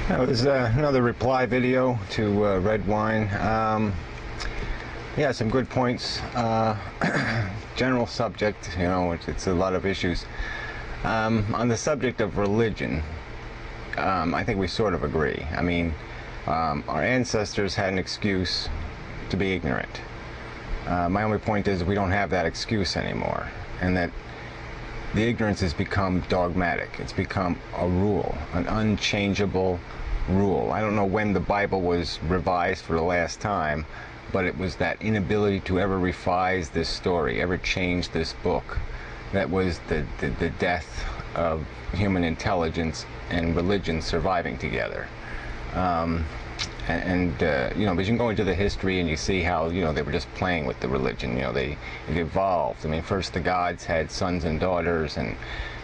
That was another reply video to Red Wine. Yeah, some good points. General subject, you know, it's a lot of issues. On the subject of religion, I think we sort of agree. I mean, our ancestors had an excuse to be ignorant. My only point is we don't have that excuse anymore, and that the ignorance has become dogmatic. It's become a rule, an unchangeable rule. I don't know when the Bible was revised for the last time, but it was that inability to ever revise this story, ever change this book, that was the death of human intelligence and religion surviving together. You know, but you can go into the history and you see how, you know, they were just playing with the religion. You know, it evolved. I mean, first the gods had sons and daughters, and,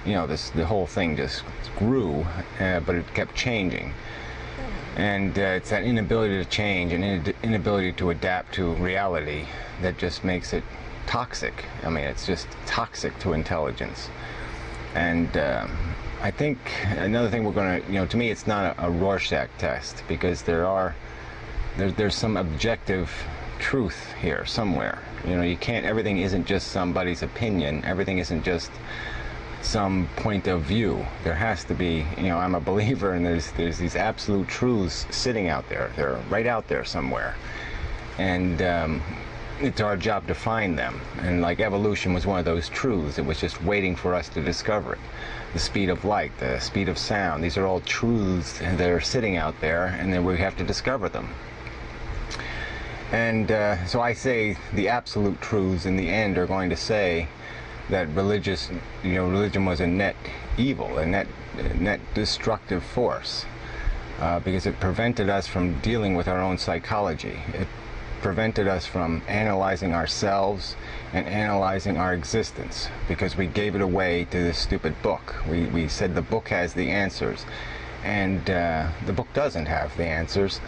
you know, the whole thing just grew, but it kept changing. And it's that inability to change and inability to adapt to reality that just makes it toxic. I mean, it's just toxic to intelligence. And I think another thing we're going to, you know, to me it's not a Rorschach test, because there's some objective truth here somewhere. You know, you can't, everything isn't just somebody's opinion, everything isn't just some point of view. There has to be, you know, I'm a believer, and there's these absolute truths sitting out there. They're right out there somewhere. And it's our job to find them. And like evolution was one of those truths. It was just waiting for us to discover it. The speed of light, the speed of sound, these are all truths that are sitting out there, and then we have to discover them. And so I say the absolute truths in the end are going to say that religion was a net evil, a net destructive force, because it prevented us from dealing with our own psychology. It prevented us from analyzing ourselves and analyzing our existence, because we gave it away to this stupid book. We said the book has the answers, and the book doesn't have the answers.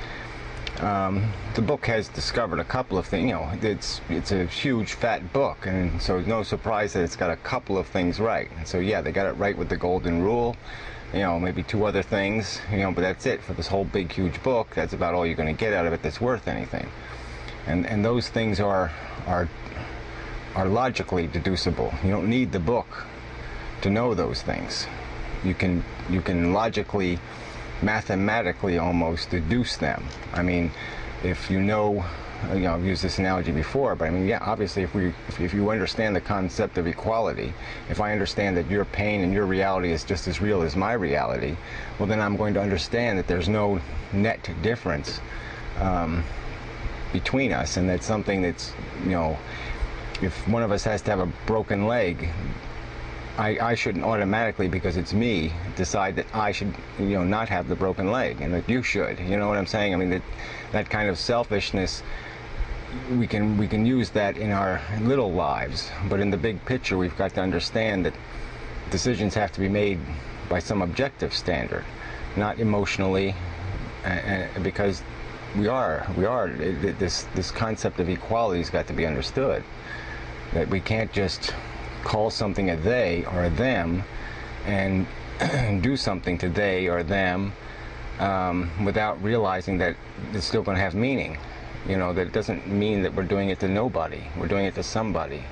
The book has discovered a couple of things. You know, it's a huge fat book, and so it's no surprise that it's got a couple of things right. And so yeah, they got it right with the golden rule, you know, maybe two other things, you know, but that's it for this whole big huge book. That's about all you're going to get out of it that's worth anything. And those things are logically deducible. You don't need the book to know those things. You can logically, mathematically almost deduce them. I mean, if you know, I've used this analogy before, but I mean, yeah, obviously if you understand the concept of equality, if I understand that your pain and your reality is just as real as my reality, well, then I'm going to understand that there's no net difference between us, and that's something that's, you know, if one of us has to have a broken leg, I shouldn't automatically, because it's me, decide that I should, you know, not have the broken leg, and that you should. You know what I'm saying? I mean, that kind of selfishness, we can use that in our little lives, but in the big picture, we've got to understand that decisions have to be made by some objective standard, not emotionally, because this concept of equality has got to be understood. That we can't just call something a they or a them and do something to they or them without realizing that it's still going to have meaning. You know, that it doesn't mean that we're doing it to nobody. We're doing it to somebody.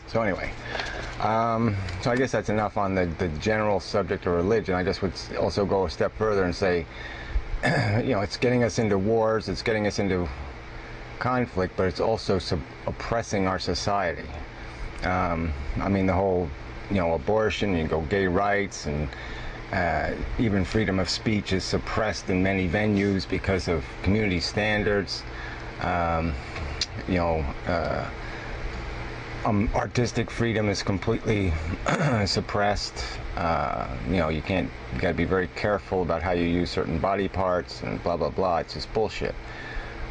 So anyway, so I guess that's enough on the general subject of religion. I just would also go a step further and say, you know, it's getting us into wars, it's getting us into conflict, but it's also oppressing our society. I mean, the whole, you know, abortion, you go gay rights, and even freedom of speech is suppressed in many venues because of community standards. You know, artistic freedom is completely suppressed. You know, you got to be very careful about how you use certain body parts and blah blah blah. It's just bullshit.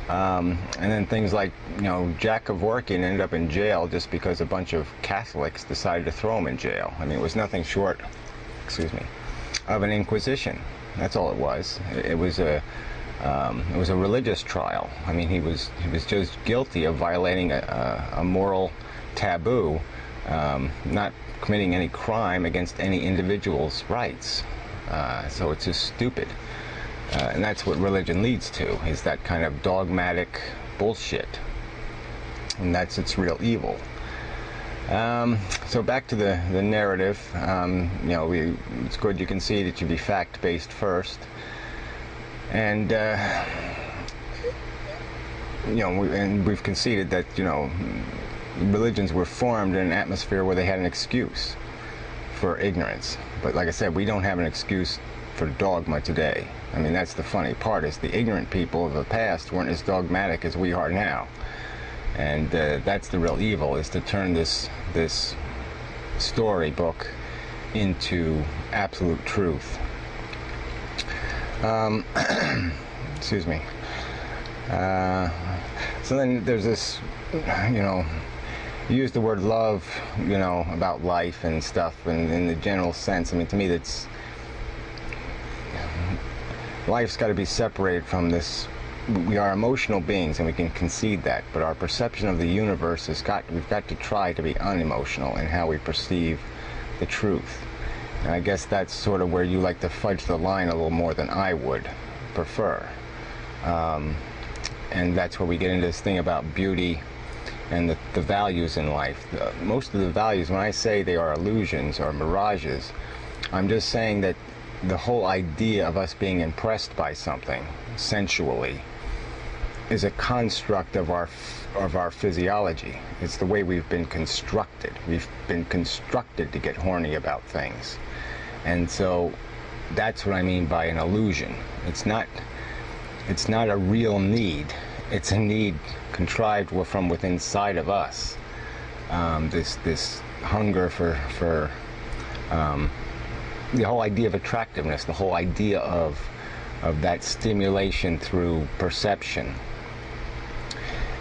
And then things like, you know, Jack Kevorkian ended up in jail just because a bunch of Catholics decided to throw him in jail. I mean, it was nothing short, of an inquisition. That's all it was. It was a religious trial. I mean, he was just guilty of violating a moral taboo, not committing any crime against any individual's rights. So it's just stupid. And that's what religion leads to, is that kind of dogmatic bullshit. And that's its real evil. So back to the narrative. It's good you can see that you be fact-based first. And, we've conceded that, religions were formed in an atmosphere where they had an excuse for ignorance. But like I said, we don't have an excuse for dogma today. I mean, that's the funny part, is the ignorant people of the past weren't as dogmatic as we are now. And that's the real evil, is to turn this storybook into absolute truth. Excuse me. So then there's this, you use the word love, about life and stuff, and in the general sense. I mean, to me, life's got to be separated from this. We are emotional beings, and we can concede that, but our perception of the universe we've got to try to be unemotional in how we perceive the truth. And I guess that's sort of where you like to fudge the line a little more than I would prefer. And that's where we get into this thing about beauty and the values in life. Most of the values, when I say they are illusions or mirages, I'm just saying that the whole idea of us being impressed by something sensually is a construct of our physiology. It's the way we've been constructed. We've been constructed to get horny about things. And so that's what I mean by an illusion. It's not a real need. It's a need contrived from within inside of us. This hunger for the whole idea of attractiveness, the whole idea of that stimulation through perception.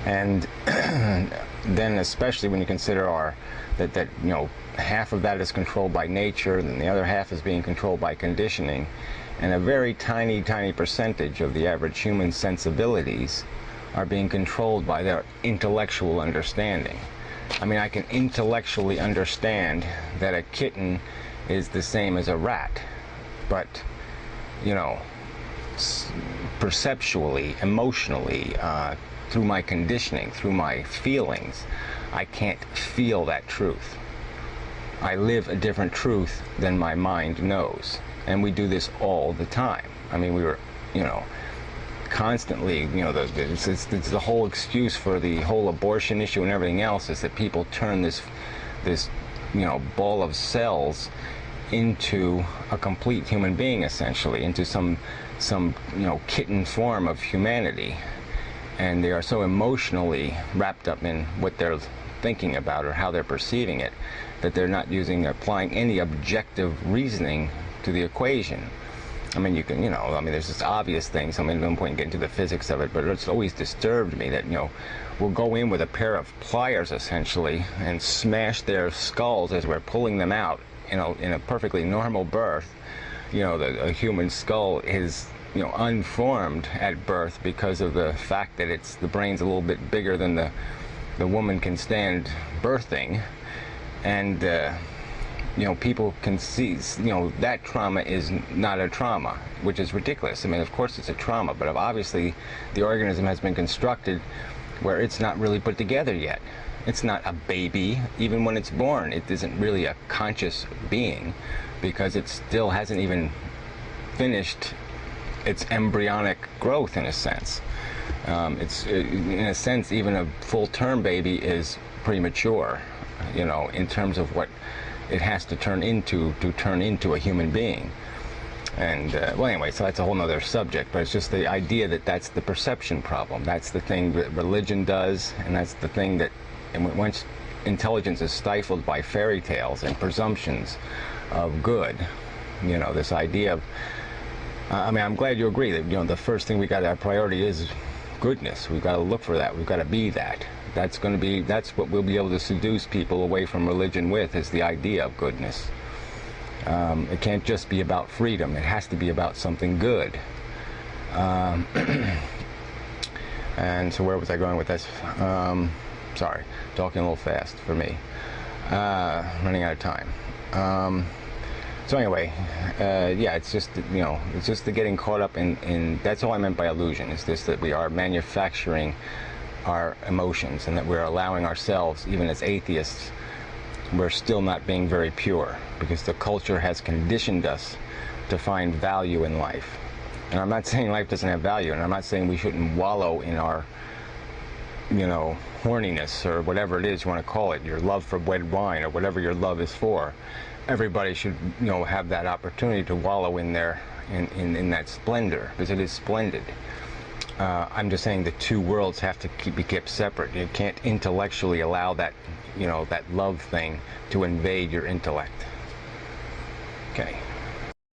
And then especially when you consider that half of that is controlled by nature, and the other half is being controlled by conditioning, and a very tiny percentage of the average human sensibilities are being controlled by their intellectual understanding. I mean, I can intellectually understand that a kitten is the same as a rat, but perceptually, emotionally, through my conditioning, through my feelings, I can't feel that truth. I live a different truth than my mind knows. And we do this all the time. I mean, we were, constantly, it's the whole excuse for the whole abortion issue and everything else, is that people turn this ball of cells into a complete human being, essentially, into some kitten form of humanity. And they are so emotionally wrapped up in what they're thinking about or how they're perceiving it, that they're not applying any objective reasoning to the equation. I mean, you can, there's just obvious things. I mean, at one point get into the physics of it, but it's always disturbed me that, we'll go in with a pair of pliers, essentially, and smash their skulls as we're pulling them out. In a perfectly normal birth, a human skull is, unformed at birth because of the fact that the brain's a little bit bigger than the woman can stand birthing. And, people can see, that trauma is not a trauma, which is ridiculous. I mean, of course it's a trauma, but obviously the organism has been constructed where it's not really put together yet. It's not a baby. Even when it's born, it isn't really a conscious being, because it still hasn't even finished its embryonic growth, in a sense. In a sense, even a full-term baby is premature, in terms of what it has to turn into a human being. And well, anyway, so that's a whole nother subject, but it's just the idea that that's the perception problem. That's the thing that religion does, and that's the thing that, and once intelligence is stifled by fairy tales and presumptions of good, this idea of, I'm glad you agree that, the first thing our priority is goodness. We've got to look for that. We've got to be that. That's what we'll be able to seduce people away from religion with, is the idea of goodness. It can't just be about freedom. It has to be about something good. And so where was I going with this? Sorry, talking a little fast for me. Running out of time. So anyway, yeah, it's just, you know, it's just the getting caught up in, that's all I meant by illusion. It's just that we are manufacturing our emotions, and that we're allowing ourselves, even as atheists, we're still not being very pure, because the culture has conditioned us to find value in life. And I'm not saying life doesn't have value, and I'm not saying we shouldn't wallow in our, you know, horniness, or whatever it is you want to call it, your love for red wine, or whatever your love is for. Everybody should, you know, have that opportunity to wallow in there, in that splendor, because it is splendid. I'm just saying the two worlds have to be kept separate. You can't intellectually allow that, you know, that love thing to invade your intellect. Okay.